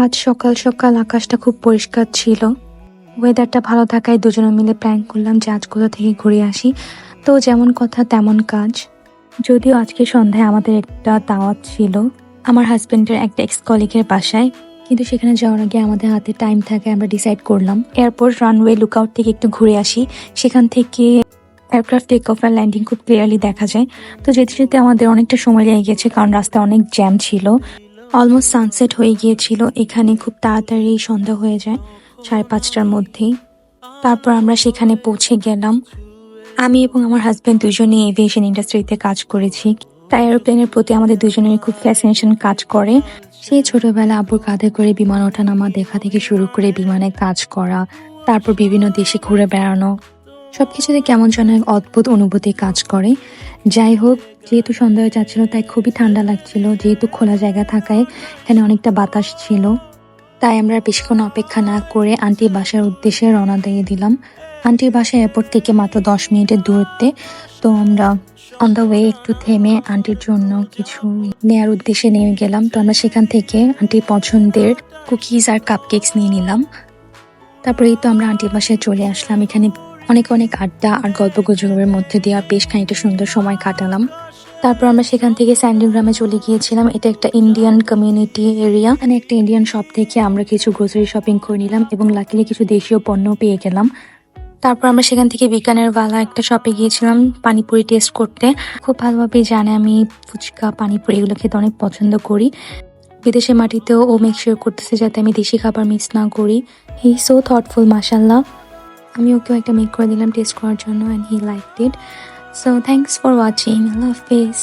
আজ সকাল সকাল আকাশটা খুব পরিষ্কার ছিল। ওয়েদারটা ভালো থাকায় দুজনে মিলে প্ল্যান করলাম যে আজ কোথা থেকে ঘুরে আসি। তো যেমন কথা তেমন কাজ। যদিও আজকে সন্ধ্যায় আমাদের একটা দাওয়াত ছিল আমার হাজবেন্ডের একটা এক্স কলিগের বাসায়, কিন্তু সেখানে যাওয়ার আগে আমাদের হাতে টাইম থাকে, আমরা ডিসাইড করলাম এয়ারপোর্ট রানওয়ে লুকআউট থেকে একটু ঘুরে আসি। সেখান থেকে এয়ারক্রাফট টেক অফ আর ল্যান্ডিং খুব ক্লিয়ারলি দেখা যায়। তো যেতে যেতে আমাদের অনেকটা সময় লেগে গেছে, কারণ রাস্তায় অনেক জ্যাম ছিল। অলমোস্ট সানসেট হয়ে গিয়েছিল। এখানে খুব তাড়াতাড়ি সন্ধ্যা হয়ে যায়, 5:30টার মধ্যেই। তারপর আমরা সেখানে পৌঁছে গেলাম। আমি এবং আমার হাজবেন্ড দুজনেই এভিয়েশন ইন্ডাস্ট্রিতে কাজ করেছি, তাই এরোপ্লেনের প্রতি আমাদের দুজনের খুব ফ্যাসিনেশন কাজ করে। সেই ছোটবেলা আব্বুর কাঁধে করে বিমান ওঠানামা দেখা থেকে শুরু করে বিমানে কাজ করা, তারপর বিভিন্ন দেশে ঘুরে বেড়ানো, সবকিছুতে কেমন যেন এক অদ্ভুত অনুভূতি কাজ করে। যাই হোক, যেহেতু সন্ধ্যা হয়ে যাচ্ছিল তাই খুবই ঠান্ডা লাগছিল। যেহেতু খোলা জায়গা থাকায় এখানে অনেকটা বাতাস ছিল, তাই আমরা বেশিক্ষণ অপেক্ষা না করে আন্টির বাসার উদ্দেশ্যে রওনা দিয়ে দিলাম। আন্টির বাসা এয়ারপোর্ট থেকে মাত্র 10 মিনিটের দূরত্বে। তো আমরা অন দ্য ওয়ে একটু থেমে আন্টির জন্য কিছু নেয়ার উদ্দেশ্যে নেমে গেলাম। তো আমরা সেখান থেকে আন্টির পছন্দের কুকিজ আর কাপকেকস নিয়ে নিলাম। তারপরেই তো আমরা আন্টির বাসায় চলে আসলাম। এখানে অনেক অনেক আড্ডা আর গল্প গুজবের মধ্যে দিয়ে বেশ খানিকটা সুন্দর সময় কাটালাম। তারপর আমরা সেখান থেকে স্যান্ডিগ্রামে চলে গিয়েছিলাম। এটা একটা ইন্ডিয়ান কমিউনিটি এরিয়া। এখানে একটা ইন্ডিয়ান শপ থেকে আমরা কিছু গ্রোসারি শপিং করে নিলাম এবং লাকিলি কিছু দেশীয় পণ্য পেয়ে গেলাম। তারপর আমরা সেখান থেকে বিকানের ওয়ালা একটা শপে গিয়েছিলাম পানিপুরি টেস্ট করতে। খুব ভালোভাবে জানে আমি ফুচকা পানিপুরি এগুলো খেতে অনেক পছন্দ করি। বিদেশের মাটিতেও ও মেক শিওর করতেছে যাতে আমি দেশি খাবার মিস না করি। হি সো থটফুল, মাশাল্লাহ। আমি ওকেও একটা মেক করে দিলাম টেস্ট করার জন্য, and he liked it. So thanks for watching. Allah Hafiz.